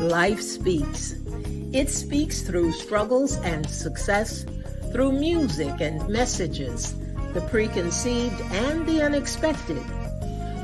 Life speaks. It speaks through struggles and success, through music and messages, the preconceived and the unexpected.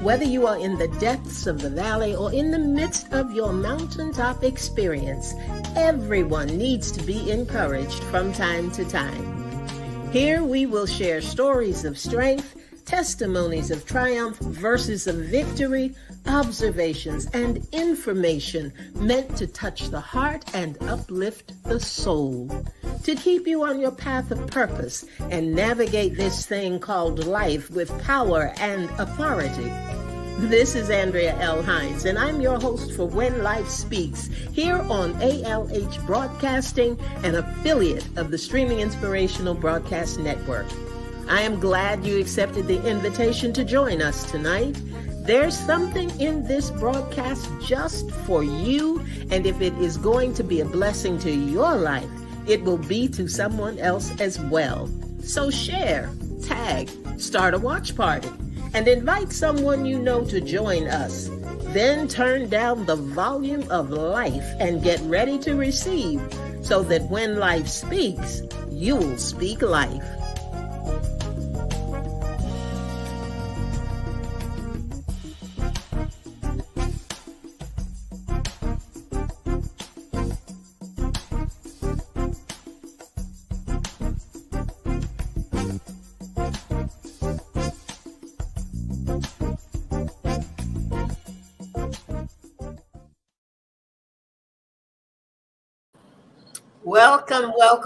Whether you are in the depths of the valley or in the midst of your mountaintop experience, everyone needs to be encouraged from time to time. Here we will share stories of strength, testimonies of triumph, verses of victory, observations, and information meant to touch the heart and uplift the soul, to keep you on your path of purpose and navigate this thing called life with power and authority. This is Andrea L. Hines, and I'm your host for When Life Speaks, here on ALH Broadcasting, an affiliate of the Streaming Inspirational Broadcast Network. I am glad you accepted the invitation to join us tonight. There's something in this broadcast just for you, and if it is going to be a blessing to your life, it will be to someone else as well. So share, tag, start a watch party, and invite someone you know to join us. Then turn down the volume of life and get ready to receive, so that when life speaks, you'll speak life.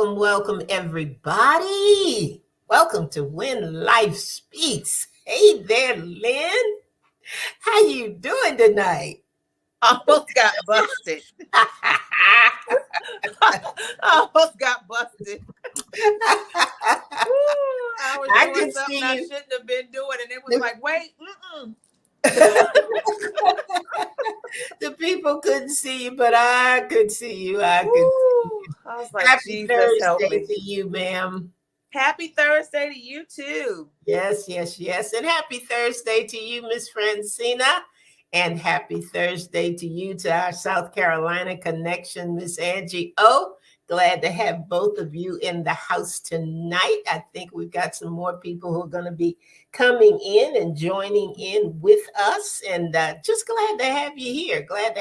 Welcome, everybody. Welcome to When Life Speaks. Hey there, Lynn. How you doing tonight? Almost got busted. Almost got busted. I was doing something I shouldn't have been doing, and it was like, wait, The people couldn't see you, but I could see you. I was like, Happy Jesus, help me. Thursday to you, ma'am. Happy Thursday to you too. Yes. And happy Thursday to you, Miss Francina. And happy Thursday to you, to our South Carolina connection, Miss Angie O. Glad to have both of you in the house tonight. I think we've got some more people who are going to be coming in and joining in with us. And just glad to have you here. Glad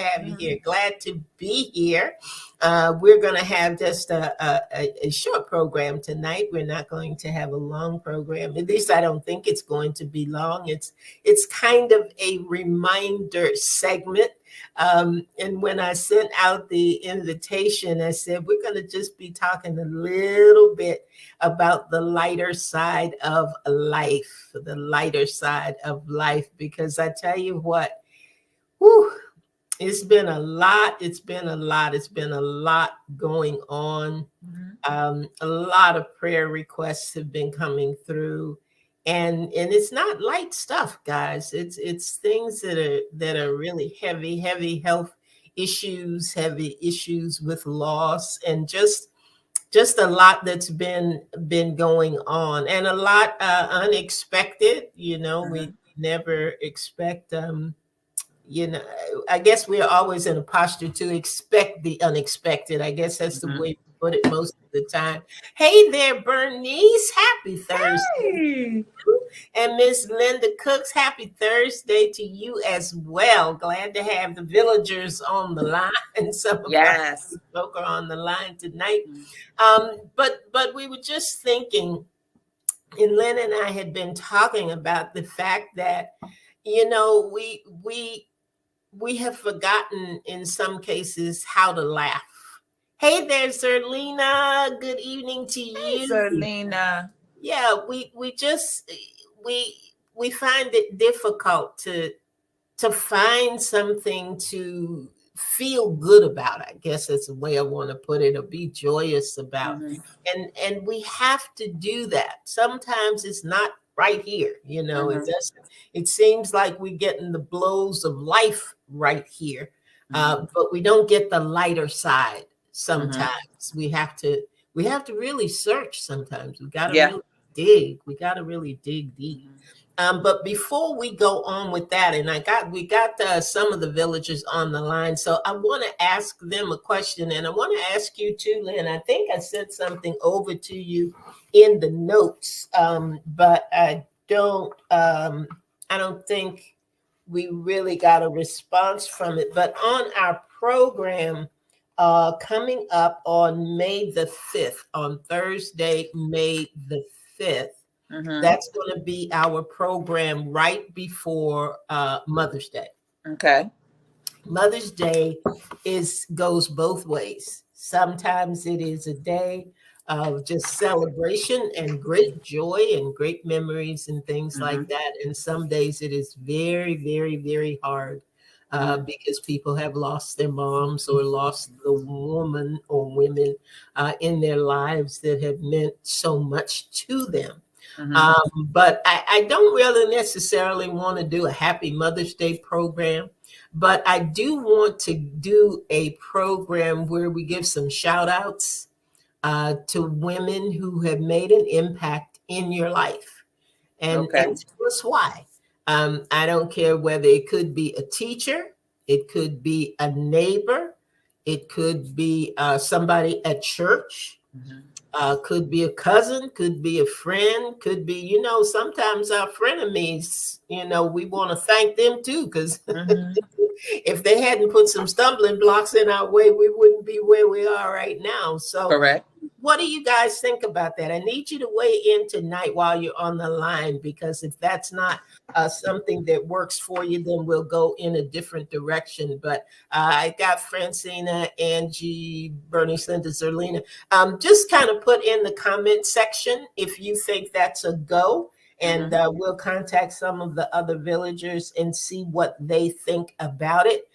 to be here. We're going to have just a short program tonight. We're not going to have a long program. At least I don't think it's going to be long. It's kind of a reminder segment. And when I sent out the invitation, I said, we're going to just be talking a little bit about the lighter side of life, because I tell you what, it's been a lot going on. A lot of prayer requests have been coming through. And it's not light stuff, guys. It's things that are really heavy health issues, heavy issues with loss, and just a lot that's been going on, and a lot unexpected. We never expect. I guess we're always in a posture to expect the unexpected. I guess that's the way to put it most of the time. Hey there, Bernice. Happy Thursday. Hey. And Miss Linda Cooks, happy Thursday to you as well. Glad to have the villagers on the line. Some of our folk are on the line tonight. But we were just thinking, and Lynn and I had been talking about the fact that, we have forgotten in some cases how to laugh. Hey there, Zerlina. Good evening to you. Hey, Zerlina. Yeah, we find it difficult to find something to feel good about. I guess that's the way I want to put it, or be joyous about. And we have to do that. Sometimes it's not right here. It seems like we're getting the blows of life right here, but we don't get the lighter side. Sometimes we have to really search. Sometimes we got to really dig. We got to really dig deep. But before we go on with that, and we got some of the villagers on the line, so I want to ask them a question, and I want to ask you too, Lynn. I think I sent something over to you in the notes, but I don't think we really got a response from it. But on our program, coming up on May the 5th, on Thursday, May the 5th. That's going to be our program right before Mother's Day. Okay. Mother's Day goes both ways. Sometimes it is a day of just celebration and great joy and great memories and things like that. And some days it is very, very, very hard because people have lost their moms or lost the woman or women in their lives that have meant so much to them. But I don't really necessarily want to do a Happy Mother's Day program, but I do want to do a program where we give some shout outs to women who have made an impact in your life and tell us why. I don't care whether it could be a teacher, it could be a neighbor, it could be somebody at church. Could be a cousin, could be a friend, could be, sometimes our frenemies, we want to thank them too, because if they hadn't put some stumbling blocks in our way, we wouldn't be where we are right now. So, correct. What do you guys think about that? I need you to weigh in tonight while you're on the line, because if that's not something that works for you, then we'll go in a different direction. But I got Francina, Angie, Bernice, Linda, Zerlina. Just kind of put in the comment section if you think that's a go. And we'll contact some of the other villagers and see what they think about it.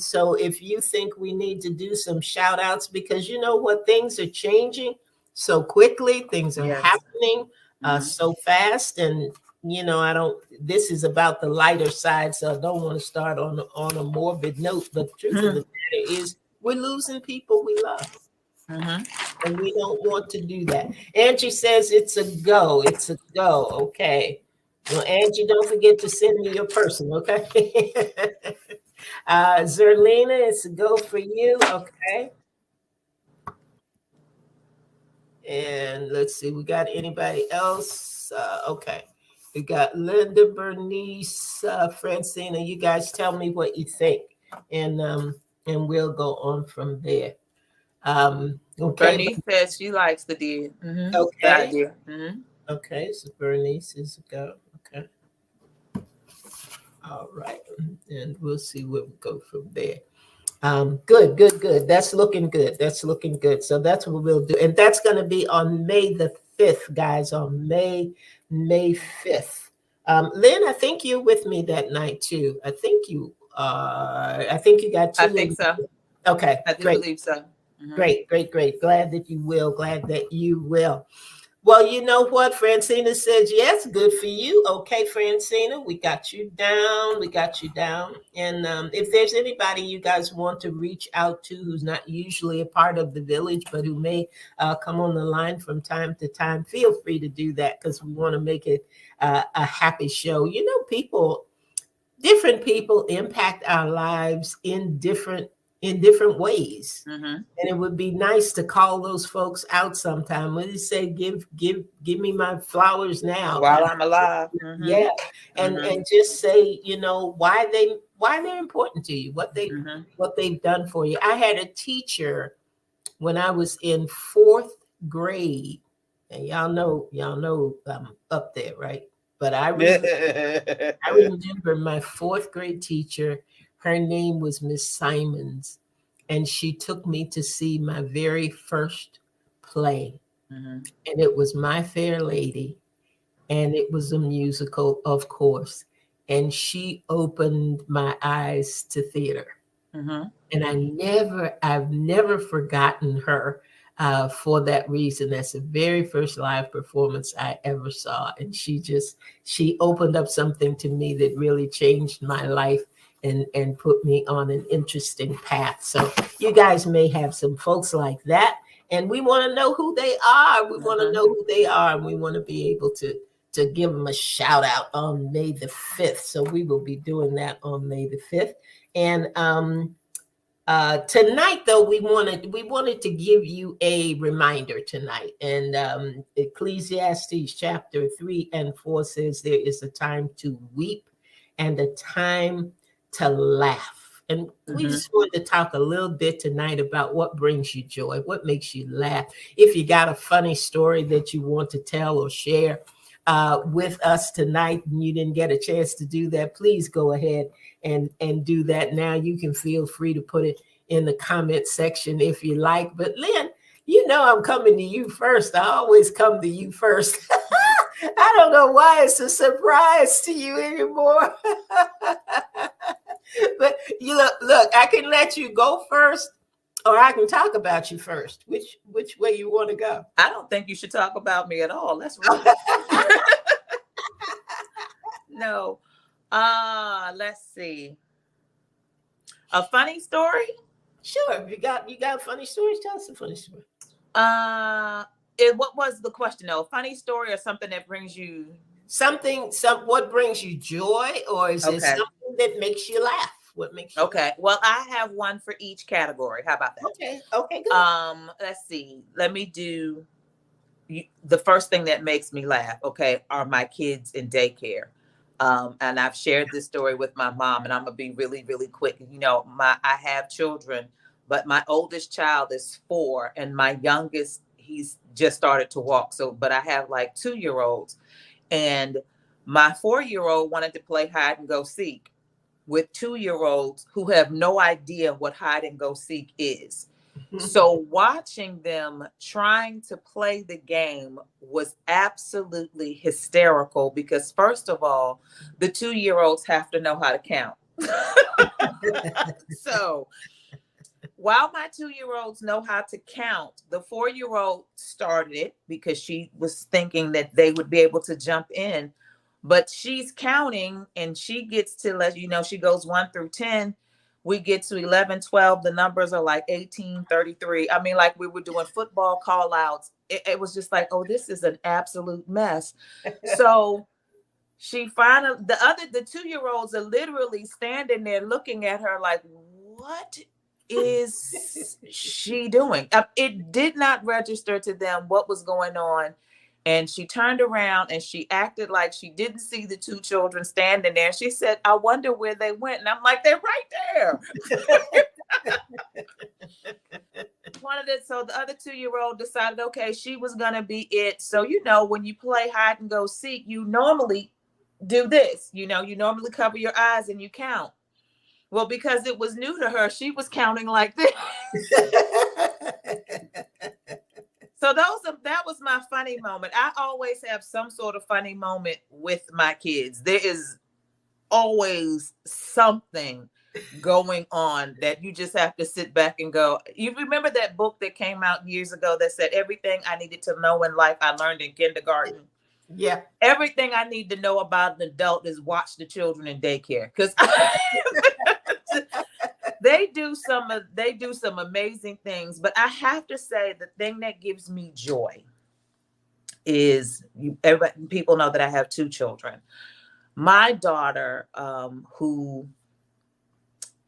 So if you think we need to do some shout outs, because you know what, things are changing so quickly, things are happening so fast. And, this is about the lighter side, so I don't want to start on a morbid note. But the truth of the matter is we're losing people we love. And we don't want to do that. Angie says it's a go. It's a go. Okay. Well, Angie, don't forget to send me your person. Okay. Zerlina, it's a go for you. Okay. And let's see, we got anybody else? Okay. We got Linda, Bernice, Francina. You guys tell me what you think. And we'll go on from there. Okay. Bernice says she likes the deal. Okay. The idea. Okay, so Bernice is a go. Okay. All right. And we'll see where we go from there. Good. That's looking good. So that's what we'll do. And that's going to be on May the 5th, guys, on May 5th. Lynn, I think you're with me that night too. I think you got two. I think so. Okay. I do believe so. Great. Glad that you will. Well, you know what? Francina says, yes, good for you. Okay, Francina, we got you down. And if there's anybody you guys want to reach out to who's not usually a part of the village, but who may come on the line from time to time, feel free to do that, because we want to make it a happy show. Different people impact our lives in different ways. And it would be nice to call those folks out sometime. When you say, give me my flowers now while I'm alive. Yeah. And just say, why they're important to you, what they've done for you. I had a teacher when I was in 4th grade, and y'all know I'm up there, right? But I remember my 4th grade teacher. Her name was Miss Simons, and she took me to see my very first play. And it was My Fair Lady, and it was a musical, of course. And she opened my eyes to theater. And I've never forgotten her for that reason. That's the very first live performance I ever saw. And she opened up something to me that really changed my life and put me on an interesting path. So you guys may have some folks like that, and we want to know who they are. And we want to be able to to give them a shout out on May the 5th. So we will be doing that on May the 5th. And tonight, though, we wanted to give you a reminder tonight. And Ecclesiastes chapter 3 and 4 says there is a time to weep and a time to laugh. And we just wanted to talk a little bit tonight about what brings you joy, what makes you laugh. If you got a funny story that you want to tell or share with us tonight and you didn't get a chance to do that, please go ahead and do that now. You can feel free to put it in the comment section if you like. But Lynn, you know I'm coming to you first. I always come to you first. I don't know why it's a surprise to you anymore. But you look, I can let you go first, or I can talk about you first. Which way you want to go? I don't think you should talk about me at all. That's rude. No. Let's see. A funny story? Sure. You got funny stories? Tell us a funny story. What was the question though? A funny story or something that brings you what brings you joy, or is it something that makes you laugh? What makes you laugh? Well, I have one for each category. How about that? Okay, good. Let's see. Let me do the first thing that makes me laugh, are my kids in daycare. And I've shared this story with my mom, and I'm gonna be really, really quick. You know, I have children, but my oldest child is 4, and my youngest, he's just started to walk. But I have like 2-year-olds, and my 4-year-old wanted to play hide and go seek with 2-year-olds who have no idea what hide and go seek is. So watching them trying to play the game was absolutely hysterical because, first of all, the 2-year-olds have to know how to count. So while my 2-year-olds know how to count, the 4-year-old started it because she was thinking that they would be able to jump in. But she's counting and she gets to she goes 1 through 10. We get to 11, 12. The numbers are like 18, 33. I mean, like we were doing football call outs. It was just like, oh, this is an absolute mess. So she finally, the 2-year-olds are literally standing there looking at her like, what is she doing? It did not register to them what was going on. And she turned around and she acted like she didn't see the 2 children standing there. She said, I wonder where they went. And I'm like, they're right there. So the other 2-year-old decided, okay, she was going to be it. So, when you play hide and go seek, you normally do this. You normally cover your eyes and you count. Well, because it was new to her, she was counting like this. So that was my funny moment. I always have some sort of funny moment with my kids. There is always something going on that you just have to sit back and go. You remember that book that came out years ago that said everything I needed to know in life I learned in kindergarten? Yeah. Everything I need to know about an adult is watch the children in daycare, because they do some amazing things. But I have to say, the thing that gives me joy is people know that I have 2 children. My daughter, who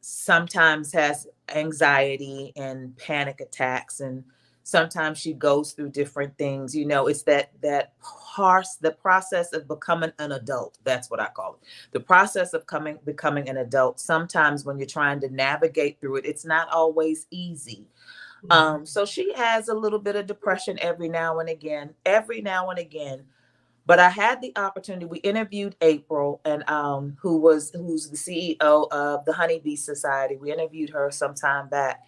sometimes has anxiety and panic attacks, and sometimes she goes through different things. It's the process of becoming an adult. That's what I call it. The process of becoming an adult. Sometimes when you're trying to navigate through it, it's not always easy. So she has a little bit of depression every now and again. But I had the opportunity. We interviewed April, and who's the CEO of the Honeybee Society. We interviewed her some time back.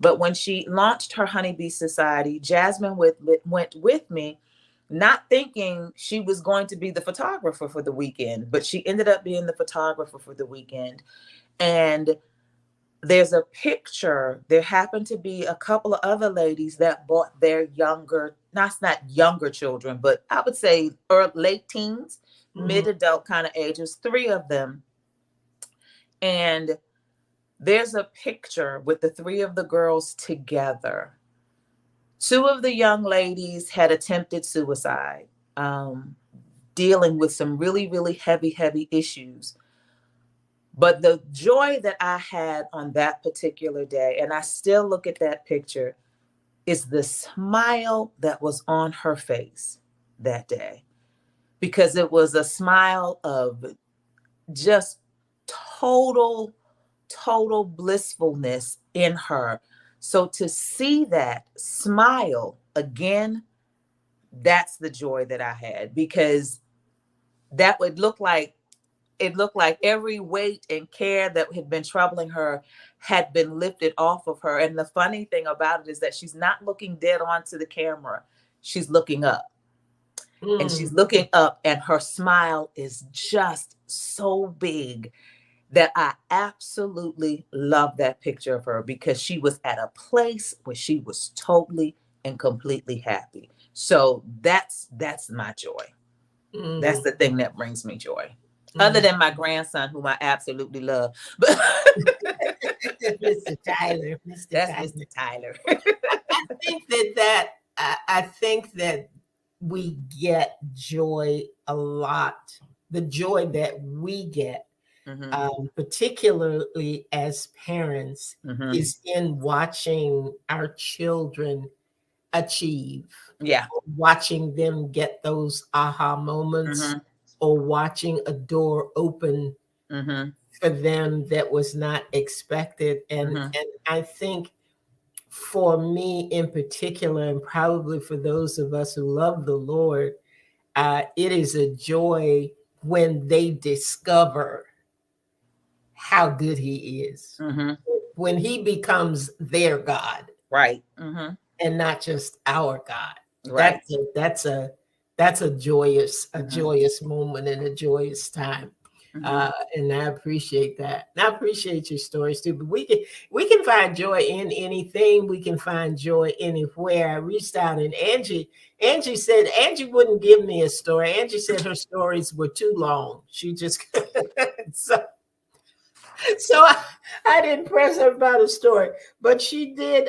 But when she launched her Honeybee Society, Jasmine went with me, not thinking she was going to be the photographer for the weekend, but she ended up being the photographer for the weekend. And there's a picture. There happened to be a couple of other ladies that bought their not younger children, but I would say late teens, mid-adult kind of ages, 3 of them. And there's a picture with the 3 of the girls together. 2 of the young ladies had attempted suicide. dealing with some really, really heavy issues. But the joy that I had on that particular day, and I still look at that picture, is the smile that was on her face that day. Because it was a smile of just total blissfulness in her. So to see that smile again, that's the joy that I had, because that would look like, it looked like every weight and care that had been troubling her had been lifted off of her. And the funny thing about it is that she's not looking dead on to the camera. She's looking up. And she's looking up, and her smile is just so big that I absolutely love that picture of her, because she was at a place where she was totally and completely happy. So that's my joy. That's the thing that brings me joy. Other than my grandson, whom I absolutely love. But Mr. Tyler. That's Mr. Tyler. I think that we get joy a lot. The joy that we get, particularly as parents, is in watching our children achieve. Yeah. Watching them get those aha moments, or watching a door open for them that was not expected. And I think for me in particular, and probably for those of us who love the Lord, it is a joy when they discover how good he is, when he becomes their God. Right. And not just our God. Right. That's a joyous moment and a joyous time. And I appreciate that. And I appreciate your stories too. But we can find joy in anything. We can find joy anywhere. I reached out, and Angie said Angie wouldn't give me a story. Angie said her stories were too long. She just so I didn't press her about a story, but she did.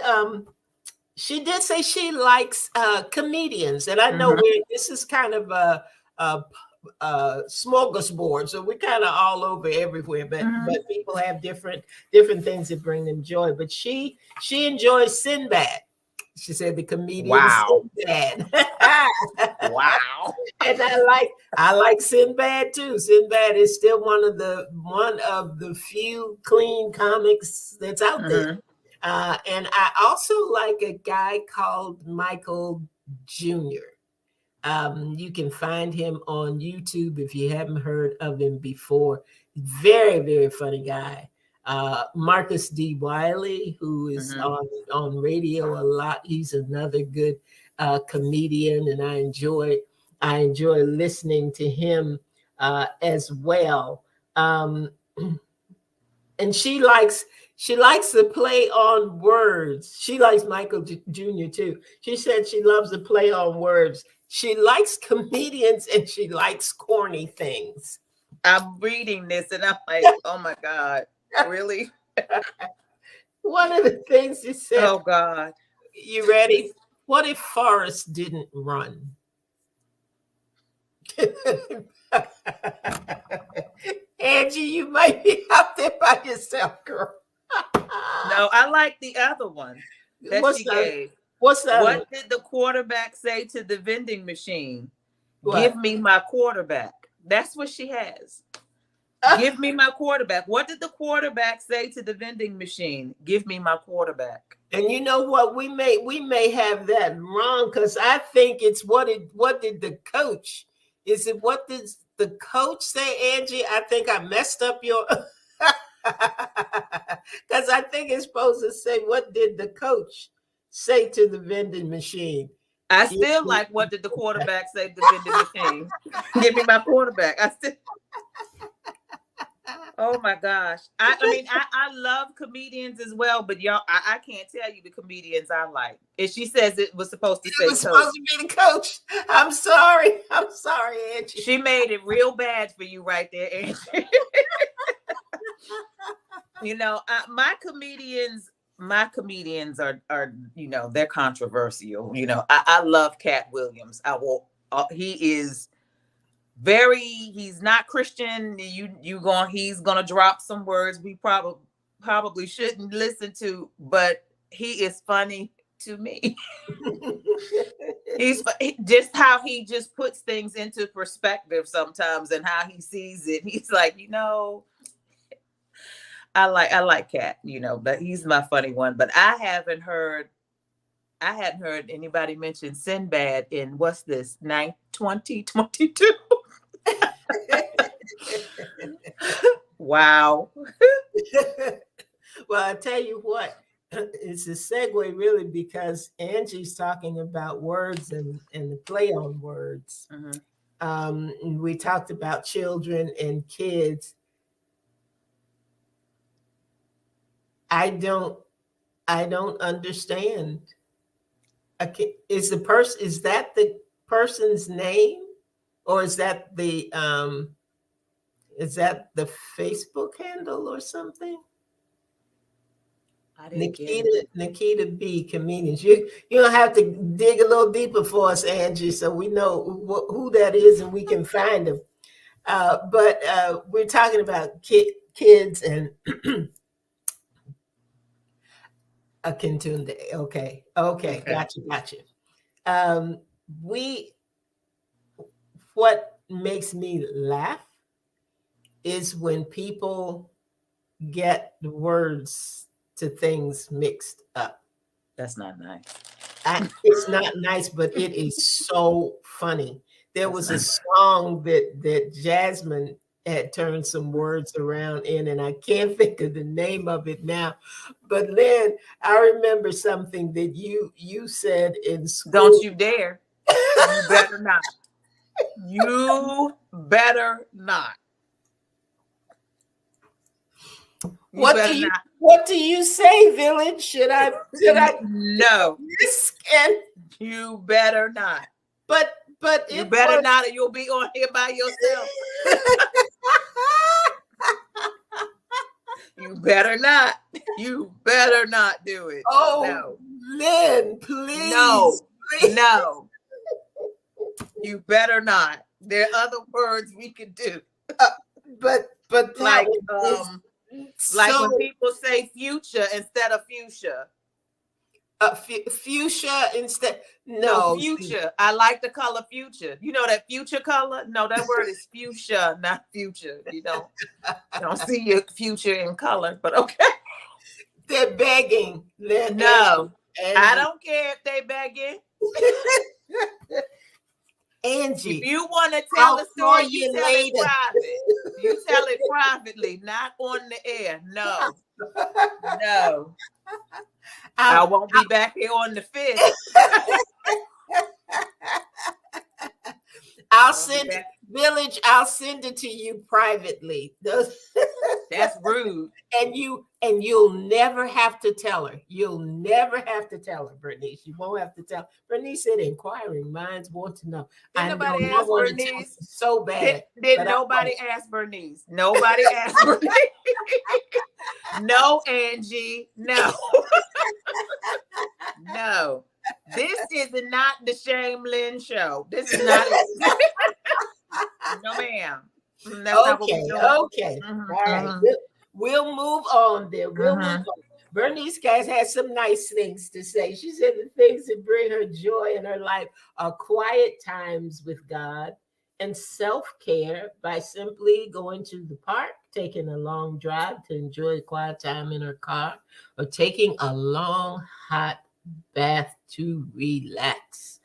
She did say she likes comedians, and I know this is kind of a smorgasbord, so we're kind of all over everywhere. But people have different things that bring them joy. But she enjoys Sinbad. She said the comedian Sinbad. Wow. And I like Sinbad too. Sinbad is still one of the few clean comics that's out there. And I also like a guy called Michael Jr. You can find him on YouTube if you haven't heard of him before. Very, very funny guy. Marcus D. Wiley, who is on radio a lot. He's another good comedian, and I enjoy listening to him as well. And she likes to play on words. She likes Michael Jr. too. She said she loves to play on words. She likes comedians, and she likes corny things. I'm reading this and I'm like, oh my God, really? One of the things she said. Oh God. You ready? What if Forrest didn't run? Angie, you might be out there by yourself, girl. No, I like the other one that she gave. What's that? What did the quarterback say to the vending machine? What? Give me my quarterback. That's what she has. Give me my quarterback. What did the quarterback say to the vending machine? Give me my quarterback. And you know what? We may have that wrong, because I think it's what did the coach? Is it what did the coach say, Angie? I think I messed up your because I think it's supposed to say, what did the coach say to the vending machine? I still like, what did the quarterback say to the vending machine? Give me my quarterback. Oh my gosh. I mean, I love comedians as well, but y'all, I can't tell you the comedians I like. If she says it was supposed to say coach. Supposed to be the coach. I'm sorry, Angie. She made it real bad for you right there, Angie. You know, my comedians are, you know, they're controversial. You know, I love Cat Williams. He is he's not Christian. He's gonna drop some words we probably shouldn't listen to, but he is funny to me. He's just how he just puts things into perspective sometimes and how he sees it. He's like, I like Cat, but he's my funny one. But I hadn't heard anybody mention Sinbad in what's this, 2022. Wow. Well, I tell you what, it's a segue really, because Angie's talking about words and the play on words. And we talked about children and kids. I don't understand. Is that the person's name, or is that the Facebook handle or something? Nikita B comedians. You don't have to dig a little deeper for us, Angie, so we know who that is and we can find them. But we're talking about kids and akin to the okay, gotcha. What makes me laugh is when people get the words to things mixed up. That's not nice. It's not nice, but it is so funny. There was a song that Jasmine had turned some words around in, and I can't think of the name of it now. But Lynn, I remember something that you said in school. Don't you dare. You better not. You better not. What do you say, Village? Should I no. And you better not. But you better not, or you'll be on here by yourself. You better not. You better not do it. Oh, no. Lynn, please. No. Please. No. You better not. There are other words we could do. But like when people say future instead of fuchsia. Fuchsia instead. No, future. I like the color future. You know that future color? No, that word is fuchsia, not future. You don't see your future in color, but okay. They're begging. No, I don't care if they begging. Angie, if you want to tell a story, you tell it private. You tell it privately, not on the air. No. No. I won't be back here on the 5th. I'll send it, Village. I'll send it to you privately. That's rude. And you'll never have to tell her. You'll never have to tell her, Bernice. You won't have to tell. Bernice said, "Inquiring minds want to know." Did nobody ask Bernice? So bad. Did nobody ask Bernice? Nobody asked Bernice. No, Angie. No. No. This is not the Shame Lynn show. This is not it. No, ma'am. Okay. All right. We'll move on there. We'll move on. Bernice guys has some nice things to say. She said the things that bring her joy in her life are quiet times with God and self-care by simply going to the park, taking a long drive to enjoy quiet time in her car, or taking a long hot bath to relax.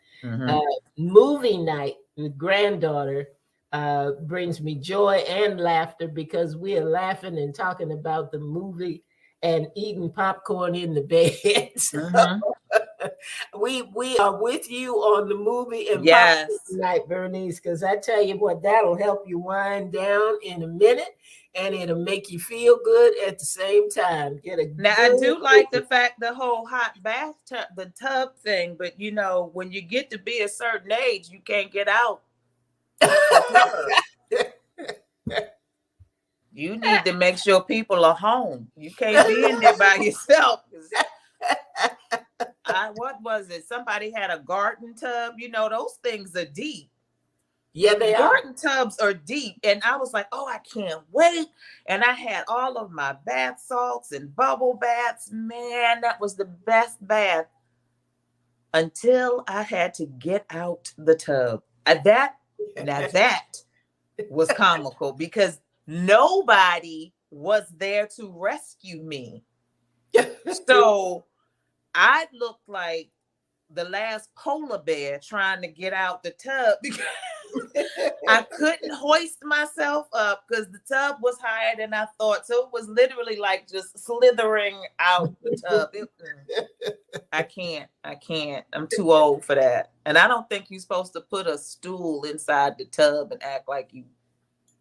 Movie night with granddaughter brings me joy and laughter because we are laughing and talking about the movie and eating popcorn in the bed. So, we are with you on the movie and popcorn tonight, Bernice, because I tell you what, that'll help you wind down in a minute and it'll make you feel good at the same time. I do like the whole hot bathtub, the tub thing, but when you get to be a certain age, you can't get out. You need to make sure people are home. You can't be in there by yourself. What was it? Somebody had a garden tub. Those things are deep. Yeah, they are. Garden tubs are deep. And I was like, oh, I can't wait. And I had all of my bath salts and bubble baths. Man, that was the best bath until I had to get out the tub. That was comical because nobody was there to rescue me. So I looked like the last polar bear trying to get out the tub because I couldn't hoist myself up because the tub was higher than I thought. So it was literally like just slithering out the tub. I can't. I'm too old for that. And I don't think you're supposed to put a stool inside the tub and act like you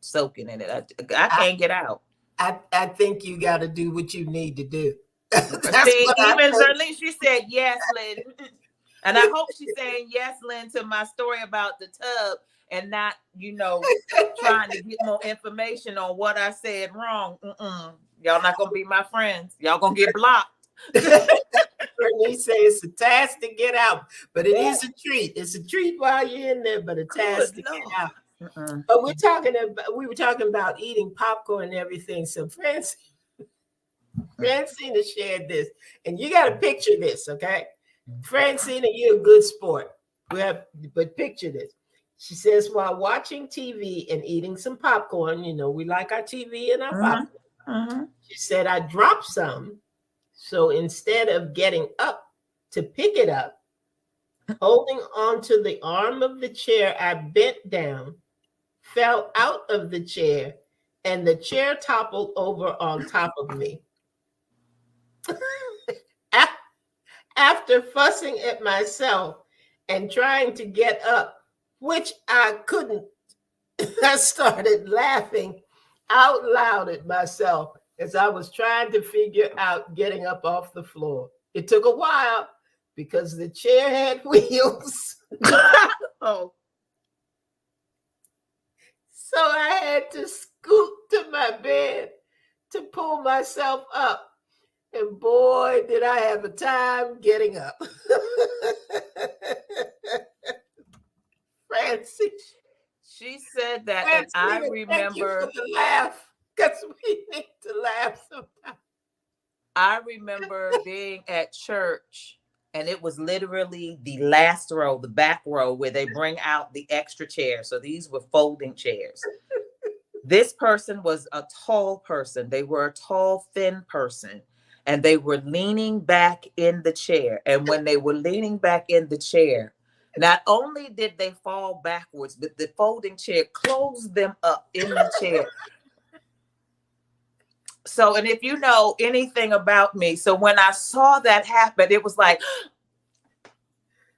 soaking in it. I can't get out. I think you got to do what you need to do. See, even Zerlene, she said, yes, Lynn. And I hope she's saying yes, Lynn, to my story about the tub and not, trying to get more information on what I said wrong. Y'all not going to be my friends. Y'all going to get blocked. He says it's a task to get out, but it is a treat. It's a treat while you're in there, but a task to get out. But we were talking about eating popcorn and everything. So Francina shared this, and you got to picture this, okay? Francina, you're a good sport. But picture this. She says, while watching TV and eating some popcorn, we like our TV and our popcorn. She said, I dropped some. So instead of getting up to pick it up, holding onto the arm of the chair, I bent down, fell out of the chair, and the chair toppled over on top of me. After fussing at myself and trying to get up, which I couldn't, I started laughing out loud at myself as I was trying to figure out getting up off the floor. It took a while because the chair had wheels. Oh. So I had to scoot to my bed to pull myself up. And boy, did I have a time getting up. Francie. She said that, Francie, and I remember. Thank you for the laugh, because we need to laugh sometimes. I remember being at church, and it was literally the last row, the back row, where they bring out the extra chairs. So these were folding chairs. This person was a tall person. They were a tall, thin person. And they were leaning back in the chair. And when they were leaning back in the chair, not only did they fall backwards, but the folding chair closed them up in the chair. So, and if you know anything about me, so when I saw that happen, it was like,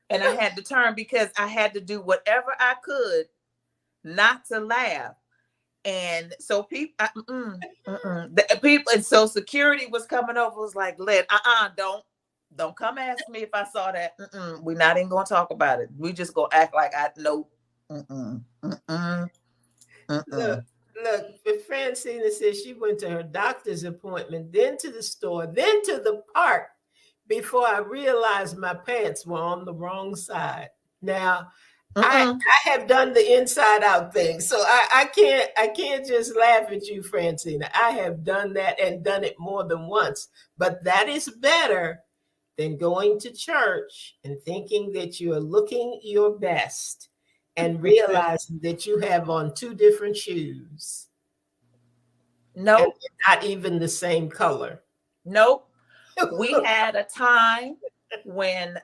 and I had to turn because I had to do whatever I could not to laugh. And so people, the people, and so security was coming over, was like, don't come ask me if I saw that. We're not even gonna talk about it. We just gonna act like I know. Look, Francina says she went to her doctor's appointment, then to the store, then to the park before I realized my pants were on the wrong side. Now, I have done the inside out thing, so I can't just laugh at you, Francina. I have done that and done it more than once, but that is better than going to church and thinking that you are looking your best and realizing that you have on two different shoes. Nope, not even the same color. Nope. We had a time when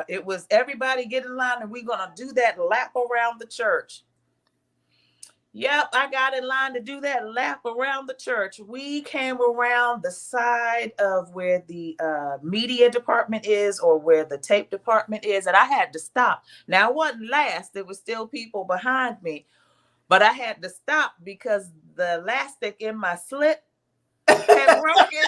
it was everybody get in line and we're gonna do that lap around the church. Yep, I got in line to do that lap around the church. We came around the side of where the media department is or where the tape department is, and I had to stop. Now, it wasn't last. There was still people behind me, but I had to stop because the elastic in my slip had broken.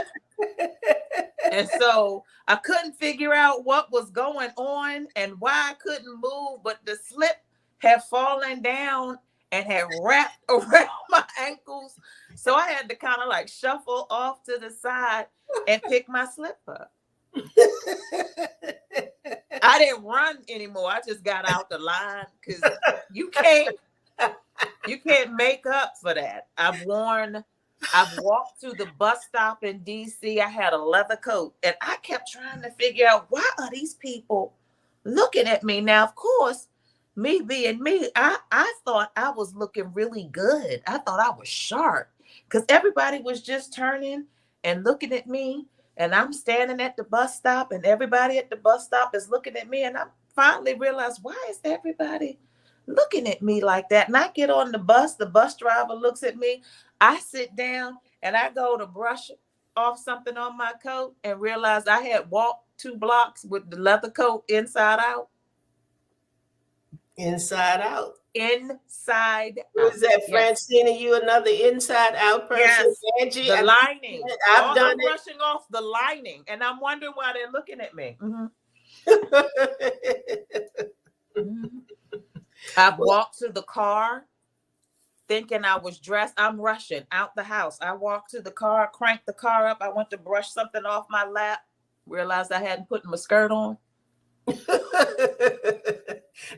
And so I couldn't figure out what was going on and why I couldn't move, but the slip had fallen down and had wrapped around my ankles. So I had to kind of like shuffle off to the side and pick my slip up. I didn't run anymore. I just got out the line because you can't You can't make up for that. I've walked to the bus stop in DC. I had a leather coat and I kept trying to figure out, why are these people looking at me? Now, of course, me being me, I thought I was looking really good. I thought I was sharp because everybody was just turning and looking at me. And I'm standing at the bus stop and everybody at the bus stop is looking at me. And I finally realized, why is everybody looking at me like that? And I get on the bus driver looks at me. I sit down and I go to brush off something on my coat and realize I had walked 2 blocks with the leather coat inside out. Inside out. Inside Who is that, yes. Francina? You another inside out person? Yes. Angie, The lining. I've done I'm brushing off the lining and I'm wondering why they're looking at me. I've walked to the car thinking I was dressed. I'm rushing out the house. I walked to the car, cranked the car up. I went to brush something off my lap, realized I hadn't put my skirt on.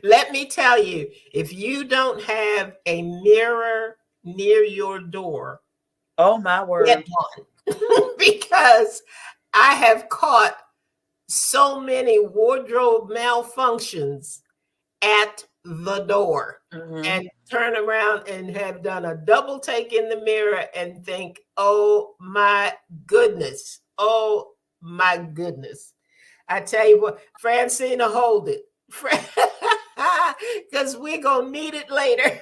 Let me tell you, if you don't have a mirror near your door, oh my word, get one. Because I have caught so many wardrobe malfunctions at the door and turn around and have done a double take in the mirror and think, oh my goodness. Oh my goodness. I tell you what, Francina, hold it. Because we're going to need it later.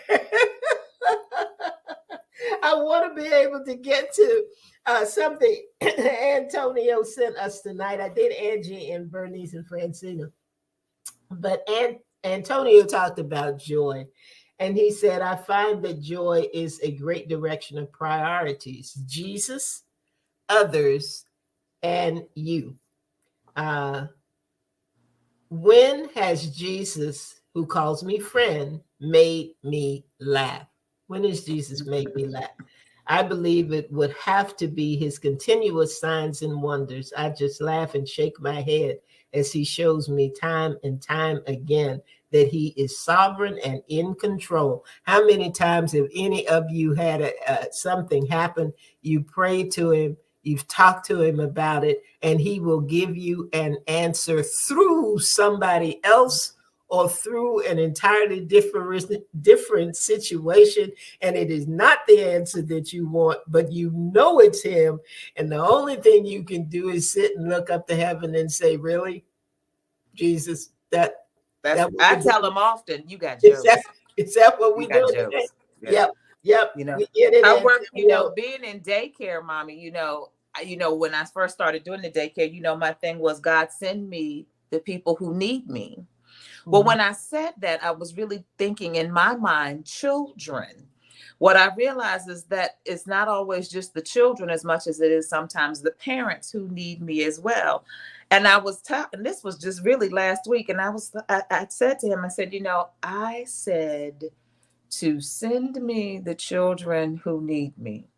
I want to be able to get to something Antonio sent us tonight. I did Angie and Bernice and Francina. But Antonio talked about joy. And he said, I find that joy is a great direction of priorities. Jesus, others, and you. When has Jesus, who calls me friend, made me laugh? When has Jesus made me laugh? I believe it would have to be his continuous signs and wonders. I just laugh and shake my head as he shows me time and time again that he is sovereign and in control. How many times have any of you had something happen? You prayed to him, you've talked to him about it, and he will give you an answer through somebody else or through an entirely different situation. And it is not the answer that you want, but you know it's him. And the only thing you can do is sit and look up to heaven and say, really, Jesus, I tell them often, you got jokes. Is that what we do today? Yep. You know, I work, being in daycare, mommy, when I first started doing the daycare, my thing was, God, send me the people who need me. Well, when I said that, I was really thinking in my mind, children. What I realized is that it's not always just the children as much as it is sometimes the parents who need me as well. And I was talking, this was just really last week. And I said to him, I said, I said to send me the children who need me.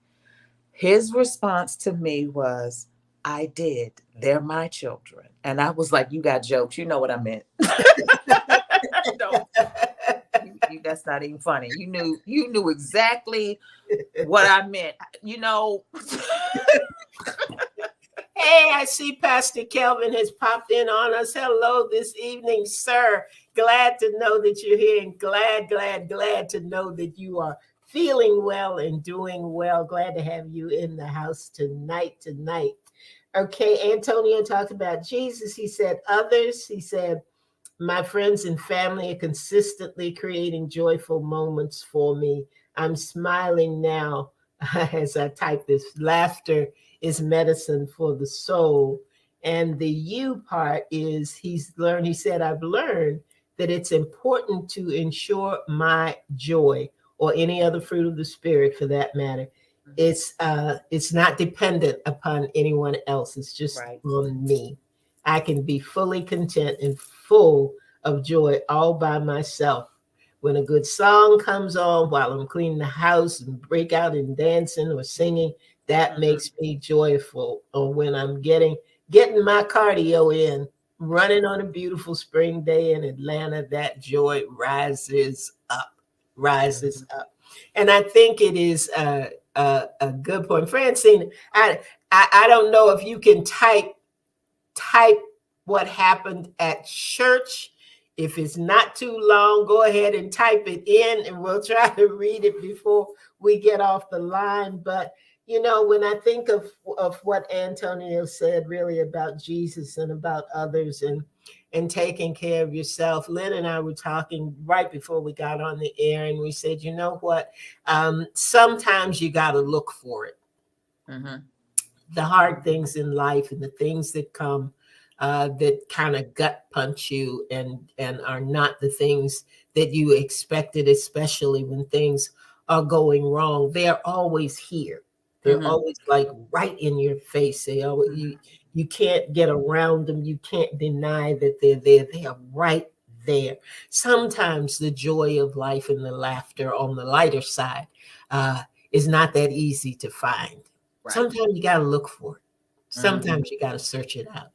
His response to me was, I did. They're my children. And I was like, you got jokes. You know what I meant. That's not even funny. You knew exactly what I meant. Hey, I see Pastor Kelvin has popped in on us. Hello this evening, sir. Glad to know that you're here and glad to know that you are feeling well and doing well. Glad to have you in the house tonight. Okay, Antonio talked about Jesus. He said others. He said, my friends and family are consistently creating joyful moments for me. I'm smiling now as I type this. Laughter is medicine for the soul. And the you part is he said, I've learned that it's important to ensure my joy, or any other fruit of the spirit for that matter. It's not dependent upon anyone else. It's just on me. I can be fully content and full of joy all by myself. When a good song comes on while I'm cleaning the house and break out in dancing or singing, that makes me joyful. Or when I'm getting my cardio in, running on a beautiful spring day in Atlanta, that joy rises up. rises up. And I think it is a good point. Francine, I don't know if you can type what happened at church. If it's not too long, go ahead and type it in and we'll try to read it before we get off the line. But you know, when I think of what Antonio said really about Jesus and about others and taking care of yourself, Lynn and I were talking right before we got on the air, and we said, you know what? Sometimes you got to look for it. Mm-hmm. The hard things in life and the things that come that kind of gut punch you and are not the things that you expected, especially when things are going wrong. They're always here. They're Mm-hmm. always like right in your face. You can't get around them. You can't deny that they're there. They are right there. Sometimes the joy of life and the laughter on the lighter side is not that easy to find. Right. Sometimes you got to look for it. Sometimes you got to search it out.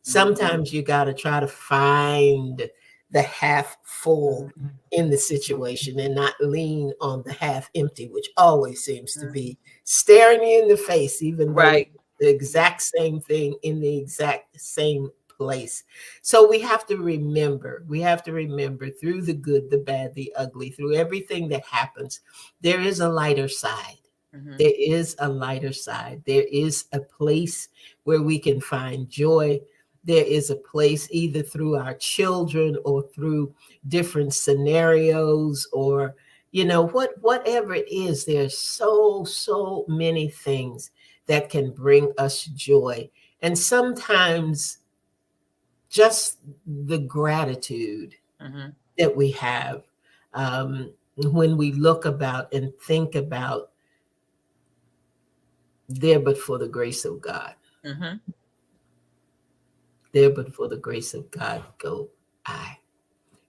Sometimes you got to try to find the half full in the situation and not lean on the half empty, which always seems to be staring you in the face, even though it's the exact same thing in the exact same place. So we have to remember through the good, the bad, the ugly, through everything that happens, there is a lighter side. There is a lighter side. There is a place where we can find joy. There is a place either through our children or through different scenarios or, you know, whatever it is. There's so many things that can bring us joy. And sometimes just the gratitude that we have when we look about and think about there but for the grace of God. There but for the grace of God go I.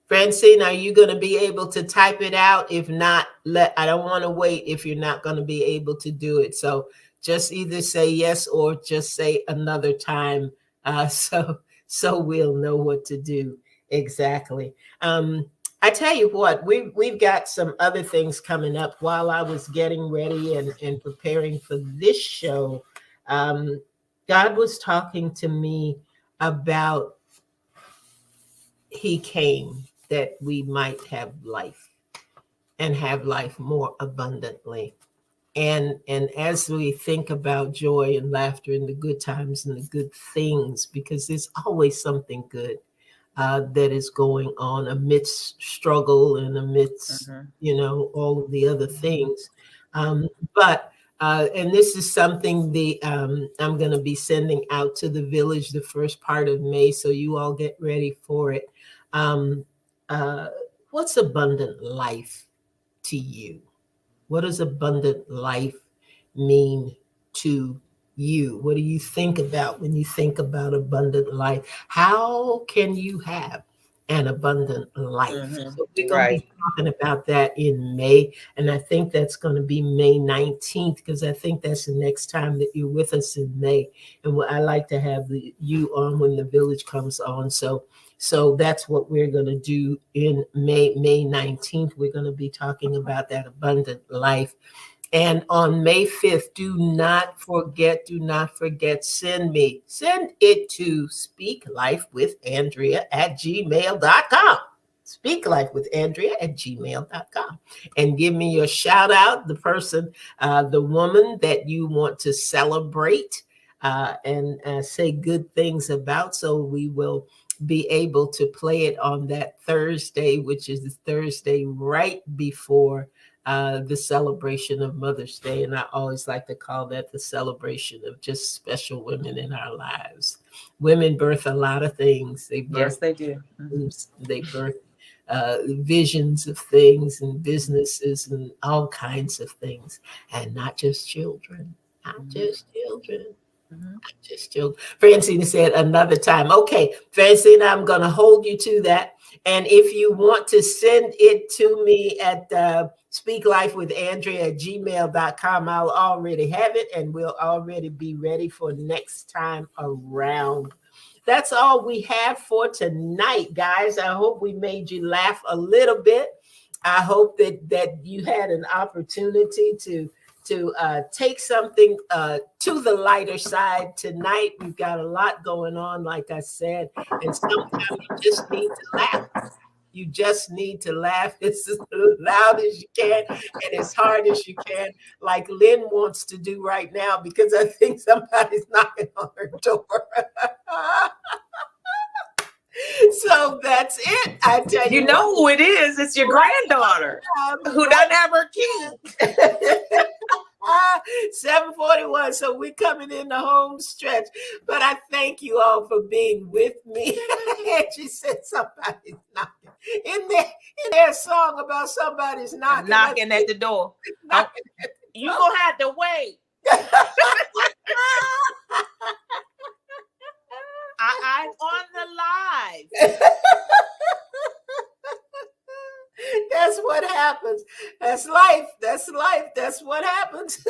Francine, are you going to be able to type it out? If not, I don't want to wait if you're not going to be able to do it. So just either say yes or just say another time so we'll know what to do exactly. I tell you what, we've got some other things coming up. While I was getting ready and preparing for this show, God was talking to me about he came that we might have life and have life more abundantly. And as we think about joy and laughter and the good times and the good things, because there's always something good that is going on amidst struggle and amidst, you know, all of the other things. But and this is something I'm going to be sending out to the village the first part of May. So you all get ready for it. What's abundant life to you? What does abundant life mean to you? What do you think about when you think about abundant life? How can you have an abundant life? So we're going to be talking about that in May. And I think that's going to be May 19th, because I think that's the next time that you're with us in May. And I like to have you on when the village comes on. So that's what we're going to do in May 19th. We're going to be talking about that abundant life. And on May 5th, do not forget, send it to speaklifewithandrea@gmail.com. Speaklifewithandrea@gmail.com. And give me your shout out, the person, the woman that you want to celebrate and say good things about. So we will be able to play it on that Thursday, which is the Thursday right before the celebration of Mother's Day. And I always like to call that the celebration of just special women in our lives. Women birth a lot of things. They birth, yes, they do. They birth visions of things and businesses and all kinds of things, and not just children. Not just children. Just children. Francine said another time. Okay, Francine, I'm going to hold you to that. And if you want to send it to me at speaklifewithandrea@gmail.com, I'll already have it and we'll already be ready for next time around. That's all we have for tonight, guys. I hope we made you laugh a little bit. I hope that you had an opportunity to take something to the lighter side tonight. We've got a lot going on, like I said, and sometimes you just need to laugh. You just need to laugh as loud as you can and as hard as you can, like Lynn wants to do right now, because I think somebody's knocking on her door. So that's it. I tell you, you know who it is. It's your granddaughter who doesn't have her key. 7:41. So we're coming in the home stretch. But I thank you all for being with me. And she said somebody's knocking. In their song about somebody's knocking at the door. You gonna have to wait. I'm on the live. That's what happens. That's life. That's life. That's what happens.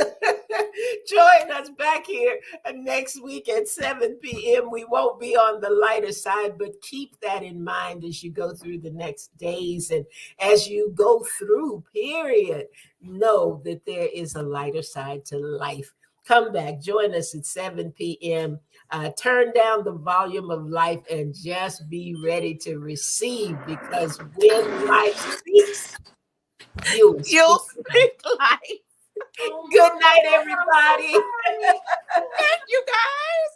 Join us back here next week at 7 p.m. We won't be on the lighter side, but keep that in mind as you go through the next days. And as you go through, period, know that there is a lighter side to life. Come back. Join us at 7 p.m. Turn down the volume of life and just be ready to receive, because when life speaks, you'll speak life. Good night, everybody. Thank you, guys.